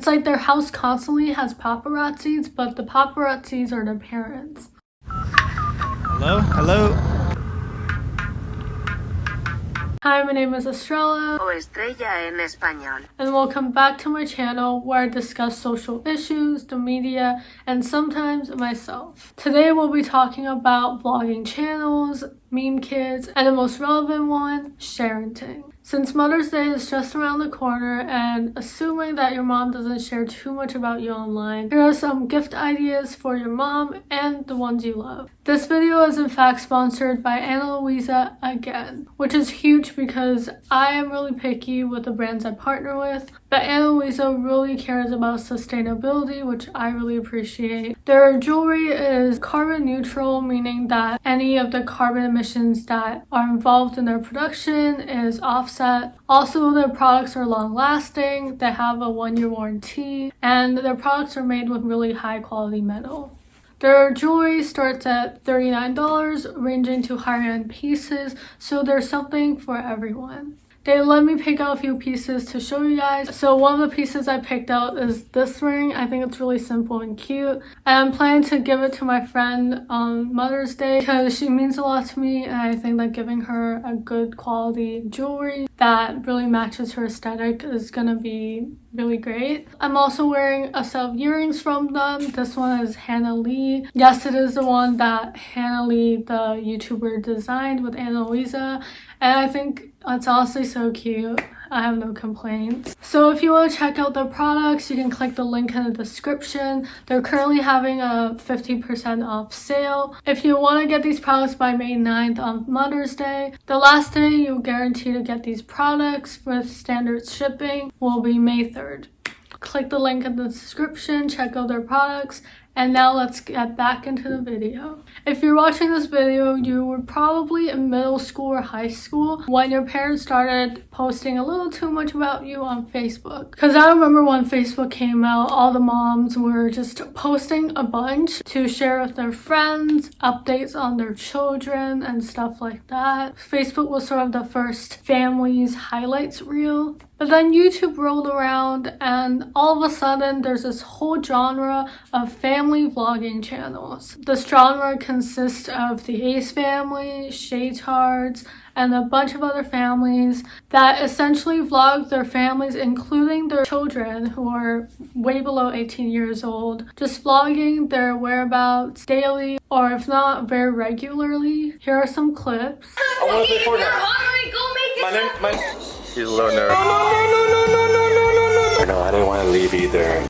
It's like their house constantly has paparazzis, but the paparazzis are their parents. Hello? Hello? Hi, my name is Estrella, o Estrella en español. and welcome back to my channel where I discuss social issues, the media, and sometimes myself. Today we'll be talking about vlogging channels, meme kids, and the most relevant one, sharenting. Since Mother's Day is just around the corner, and assuming that your mom doesn't share too much about you online, here are some gift ideas for your mom and the ones you love. This video is in fact sponsored by Luisa again, which is huge because I am really picky with the brands I partner with, but Luisa really cares about sustainability, which I really appreciate. Their jewelry is carbon neutral, meaning that any of the carbon emissions that are involved in their production is offset. Also, their products are long lasting, they have a 1-year warranty, and their products are made with really high quality metal. Their jewelry starts at $39, ranging to higher end pieces, so there's something for everyone. They let me pick out a few pieces to show you guys. So one of the pieces I picked out is this ring. I think it's really simple and cute. And I'm planning to give it to my friend on Mother's Day because she means a lot to me, and I think that giving her a good quality jewelry that really matches her aesthetic is gonna be really great. I'm also wearing a set of earrings from them. This one is hailey. Yes, it is the one that hailey, the YouTuber, designed with Ana Luisa, and I think it's honestly so cute. I have no complaints. So if you want to check out their products, you can click the link in the description. They're currently having a 50% off sale. If you want to get these products by May 9th on Mother's Day, the last day you'll guarantee to get these products with standard shipping will be May 3rd. Click the link in the description, check out their products, and now let's get back into the video. If you're watching this video, you were probably in middle school or high school when your parents started posting a little too much about you on Facebook. Because I remember when Facebook came out, all the moms were just posting a bunch to share with their friends, updates on their children and stuff like that. Facebook was sort of the first family's highlights reel. But then YouTube rolled around, and all of a sudden there's this whole genre of family vlogging channels. This genre consists of the Ace family, Shaytards, and a bunch of other families that essentially vlog their families, including their children who are way below 18 years old, just vlogging their whereabouts daily, or if not, very regularly. Here are some clips. I want to play Fortnite. Go make it. He's a little nervous. No, I didn't want to leave either.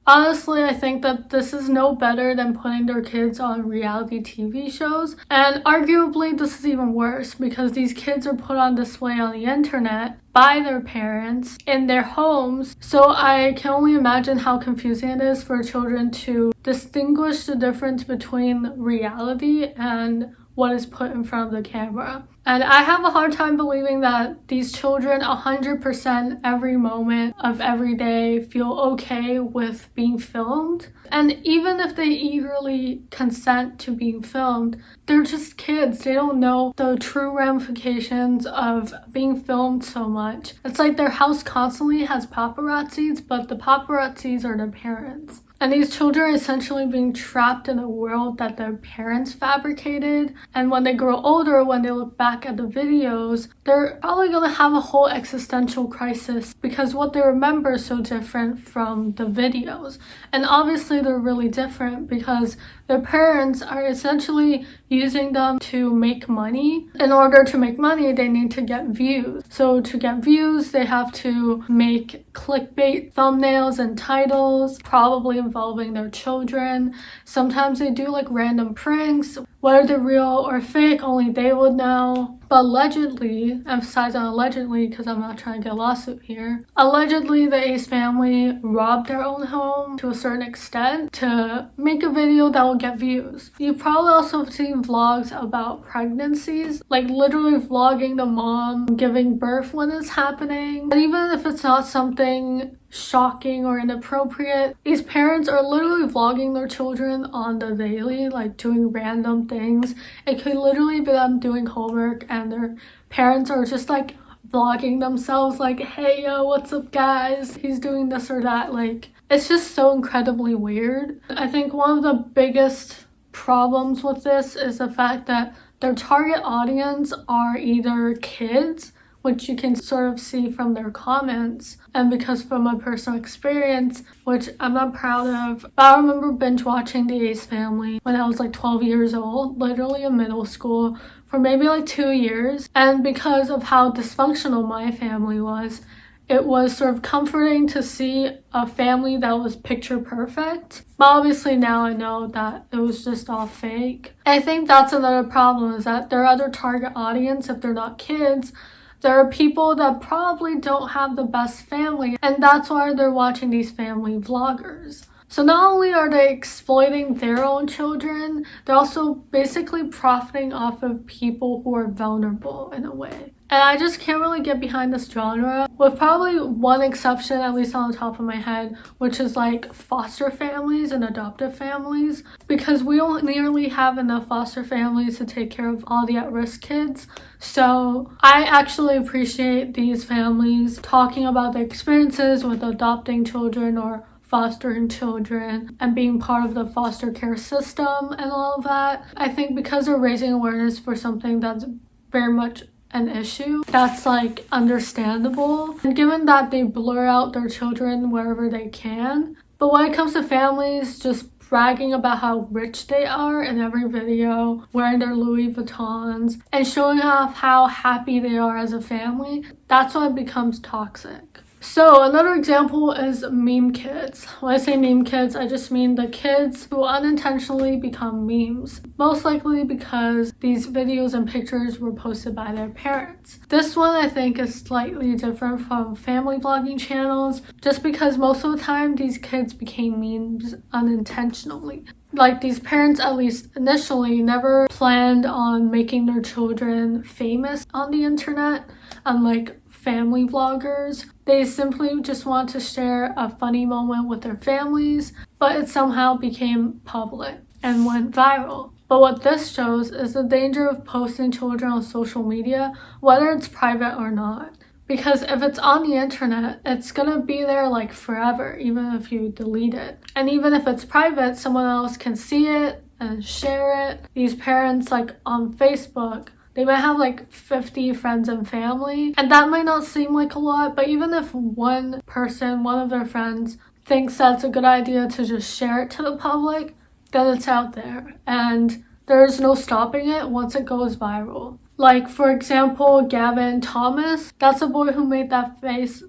Honestly, I think that this is no better than putting their kids on reality TV shows. And arguably, this is even worse because these kids are put on display on the internet by their parents in their homes. So I can only imagine how confusing it is for children to distinguish the difference between reality and what is put in front of the camera. And I have a hard time believing that these children 100% every moment of every day feel okay with being filmed. And even if they eagerly consent to being filmed, they're just kids. They don't know the true ramifications of being filmed so much. It's like their house constantly has paparazzis, but the paparazzis are their parents. And these children are essentially being trapped in a world that their parents fabricated. And when they grow older, when they look back at the videos, they're probably going to have a whole existential crisis because what they remember is so different from the videos. And obviously they're really different because their parents are essentially using them to make money. In order to make money, they need to get views. So to get views, they have to make clickbait thumbnails and titles, probably involving their children. Sometimes they do like random pranks. Whether they're real or fake, only they would know. But allegedly, emphasize on allegedly because I'm not trying to get a lawsuit here, allegedly the Ace family robbed their own home to a certain extent to make a video that will get views. You've probably also seen vlogs about pregnancies, like literally vlogging the mom giving birth when it's happening. And even if it's not something shocking or inappropriate, these parents are literally vlogging their children on the daily, like doing random things. It could literally be them doing homework and their parents are just like vlogging themselves like, hey, yo, what's up guys? He's doing this or that. Like, it's just so incredibly weird. I think one of the biggest problems with this is the fact that their target audience are either kids, which you can sort of see from their comments, and because from my personal experience, which I'm not proud of, but I remember binge watching The Ace Family when I was like 12 years old, literally in middle school, for maybe like 2 years, and because of how dysfunctional my family was, it was sort of comforting to see a family that was picture perfect. But obviously now I know that it was just all fake. I think that's another problem, is that their other target audience, if they're not kids, there are people that probably don't have the best family, and that's why they're watching these family vloggers. So not only are they exploiting their own children, they're also basically profiting off of people who are vulnerable in a way. And I just can't really get behind this genre, with probably one exception, at least on the top of my head, which is like foster families and adoptive families, because we don't nearly have enough foster families to take care of all the at-risk kids. So I actually appreciate these families talking about their experiences with adopting children or fostering children and being part of the foster care system and all of that. I think because they're raising awareness for something that's very much an issue, that's like understandable, and given that they blur out their children wherever they can. But when it comes to families just bragging about how rich they are in every video, wearing their Louis Vuittons and showing off how happy they are as a family, that's when it becomes toxic. So another example is meme kids. When I say meme kids, I just mean the kids who unintentionally become memes, most likely because these videos and pictures were posted by their parents. This one I think is slightly different from family vlogging channels, just because most of the time these kids became memes unintentionally. Like, these parents, at least initially, never planned on making their children famous on the internet, unlike family vloggers. They simply just want to share a funny moment with their families, but it somehow became public and went viral. But what this shows is the danger of posting children on social media, whether it's private or not. Because if it's on the internet, it's gonna be there like forever, even if you delete it. And even if it's private, someone else can see it and share it. These parents, like on Facebook, they might have like 50 friends and family, and that might not seem like a lot, but even if one person, one of their friends, thinks that's a good idea to just share it to the public, then it's out there, and there's no stopping it once it goes viral. Like, for example, Gavin Thomas, that's a boy who made that face.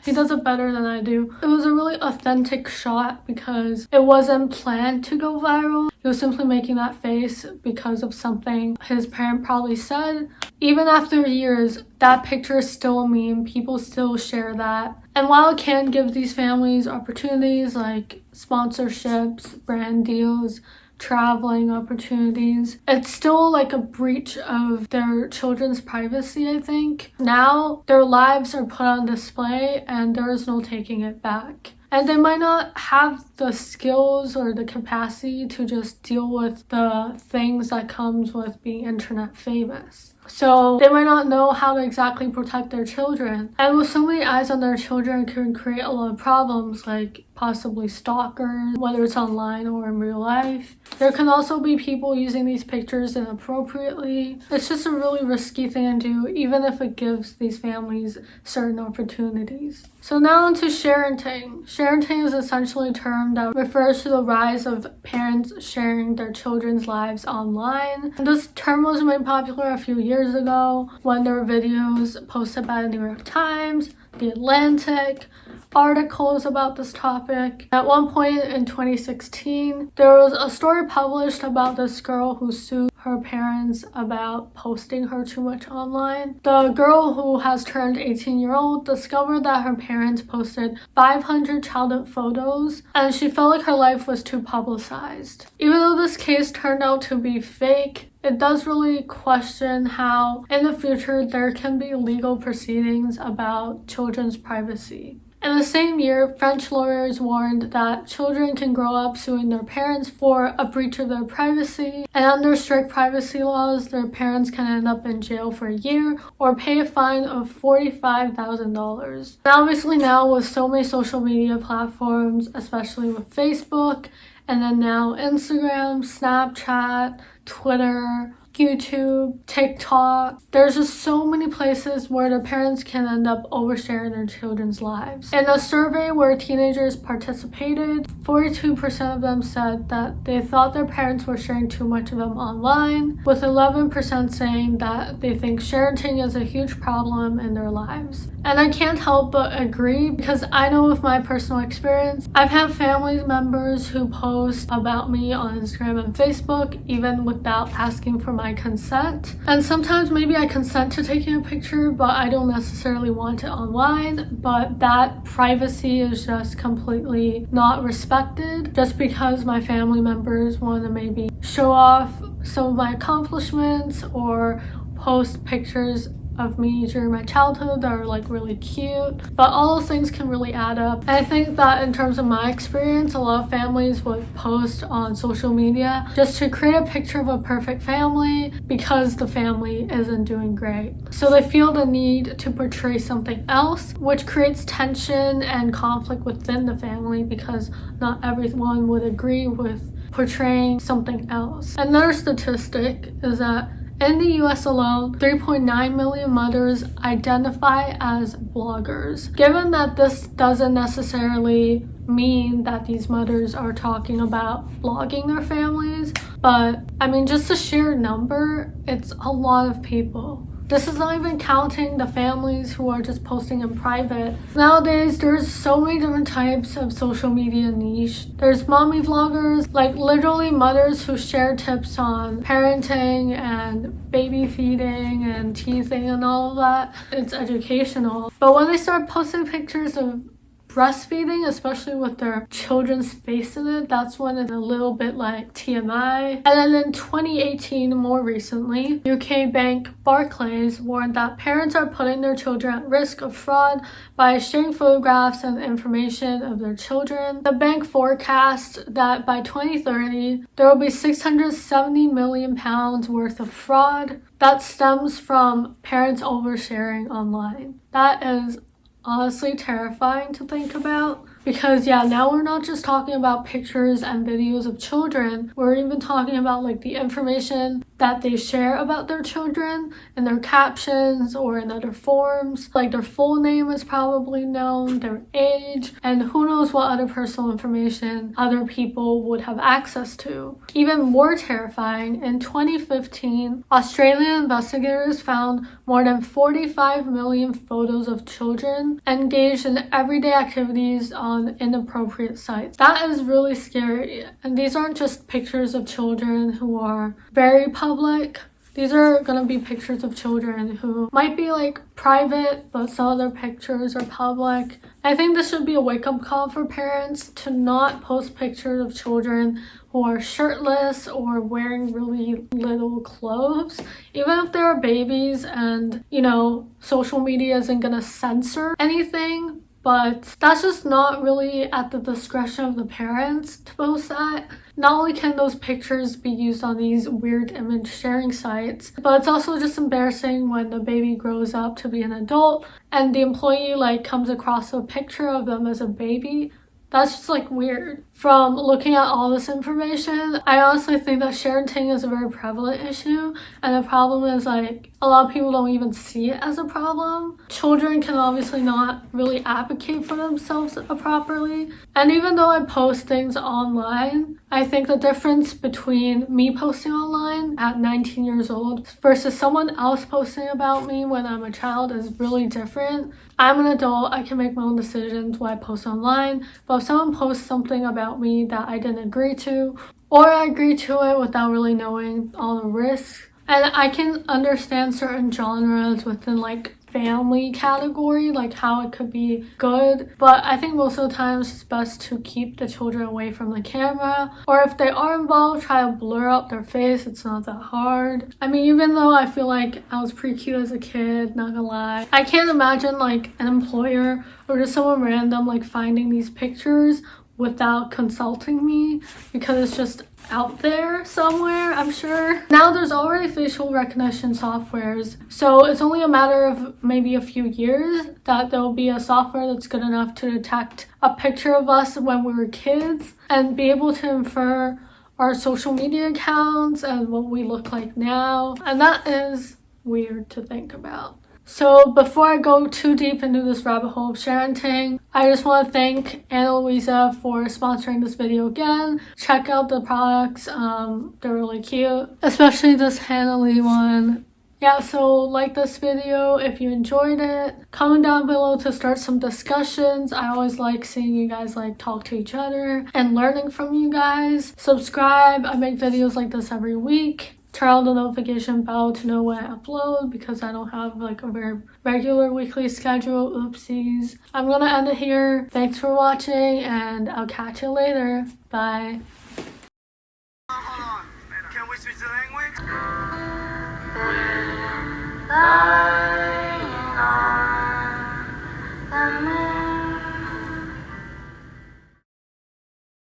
He does it better than I do. It was a really authentic shot because it wasn't planned to go viral. He was simply making that face because of something his parent probably said. Even after years, that picture is still a meme. People still share that. And while it can give these families opportunities like sponsorships, brand deals, traveling opportunities, it's still like a breach of their children's privacy, I think. Now their lives are put on display and there is no taking it back. And they might not have the skills or the capacity to just deal with the things that comes with being internet famous. So they might not know how to exactly protect their children. And with so many eyes on their children, it can create a lot of problems, like possibly stalkers, whether it's online or in real life. There can also be people using these pictures inappropriately. It's just a really risky thing to do, even if it gives these families certain opportunities. So now on to sharenting. Sharenting is essentially a term that refers to the rise of parents sharing their children's lives online. And this term was made popular a few years ago when there were videos posted by the New York Times, The Atlantic, articles about this topic. At one point in 2016, there was a story published about this girl who sued her parents about posting her too much online. The girl, who has turned 18-year-old, discovered that her parents posted 500 childhood photos, and she felt like her life was too publicized. Even though this case turned out to be fake, it does really question how in the future there can be legal proceedings about children's privacy. In the same year, French lawyers warned that children can grow up suing their parents for a breach of their privacy, and under strict privacy laws, their parents can end up in jail for a year or pay a fine of $45,000. And obviously now with so many social media platforms, especially with Facebook, and then now Instagram, Snapchat, Twitter, YouTube, TikTok. There's just so many places where the parents can end up oversharing their children's lives. In a survey where teenagers participated, 42% of them said that they thought their parents were sharing too much of them online, with 11% saying that they think sharenting is a huge problem in their lives. And I can't help but agree, because I know with my personal experience, I've had family members who post about me on Instagram and Facebook even without asking for my consent. And sometimes maybe I consent to taking a picture, but I don't necessarily want it online. But that privacy is just completely not respected just because my family members want to maybe show off some of my accomplishments or post pictures of me during my childhood that are like really cute. But all those things can really add up. And I think that in terms of my experience, a lot of families would post on social media just to create a picture of a perfect family because the family isn't doing great. So they feel the need to portray something else, which creates tension and conflict within the family because not everyone would agree with portraying something else. Another statistic is that in the US alone, 3.9 million mothers identify as bloggers. Given that this doesn't necessarily mean that these mothers are talking about blogging their families, but I mean, just a sheer number, it's a lot of people. This is not even counting the families who are just posting in private. Nowadays, there's so many different types of social media niche. There's mommy vloggers, like literally mothers who share tips on parenting and baby feeding and teething and all of that. It's educational. But when they start posting pictures of breastfeeding, especially with their children's face in it, that's when it's a little bit like TMI. And then in 2018, more recently, UK bank Barclays warned that parents are putting their children at risk of fraud by sharing photographs and information of their children. The bank forecasts that by 2030, there will be £670 million worth of fraud that stems from parents oversharing online. That is honestly terrifying to think about, because now we're not just talking about pictures and videos of children, we're even talking about like the information that they share about their children in their captions or in other forms. Like their full name is probably known, their age, and who knows what other personal information other people would have access to. Even more terrifying, in 2015, Australian investigators found more than 45 million photos of children engaged in everyday activities on inappropriate sites. That is really scary. And these aren't just pictures of children who are very public. These are gonna be pictures of children who might be like private, but some of their pictures are public. I think this should be a wake-up call for parents to not post pictures of children who are shirtless or wearing really little clothes, even if they're babies and, social media isn't gonna censor anything. But that's just not really at the discretion of the parents to post that. Not only can those pictures be used on these weird image sharing sites, but it's also just embarrassing when the baby grows up to be an adult and the employee comes across a picture of them as a baby. That's just weird. From looking at all this information, I honestly think that sharenting is a very prevalent issue, and the problem is a lot of people don't even see it as a problem. Children can obviously not really advocate for themselves properly, and even though I post things online, I think the difference between me posting online at 19 years old versus someone else posting about me when I'm a child is really different. I'm an adult, I can make my own decisions when I post online, but if someone posts something about me that I didn't agree to, or I agree to it without really knowing all the risks, and I can understand certain genres within family category, like how it could be good, but I think most of the times it's best to keep the children away from the camera, or if they are involved, try to blur up their face. It's not that hard. I mean, even though I feel like I was pretty cute as a kid, not gonna lie, I can't imagine like an employer or just someone random like finding these pictures without consulting me, because it's just out there somewhere, I'm sure. Now there's already facial recognition softwares, so it's only a matter of maybe a few years that there will be a software that's good enough to detect a picture of us when we were kids and be able to infer our social media accounts and what we look like now, and that is weird to think about. So before I go too deep into this rabbit hole of sharenting, I just want to thank Luisa for sponsoring this video again. Check out the products, they're really cute, especially this hailey one. Yeah, so like this video if you enjoyed it. Comment down below to start some discussions. I always like seeing you guys like talk to each other and learning from you guys. Subscribe, I make videos like this every week. Turn on the notification bell to know when I upload, because I don't have like a very regular weekly schedule. Oopsies. I'm gonna end it here. Thanks for watching and I'll catch you later. Bye. Hold on. Can we switch the language?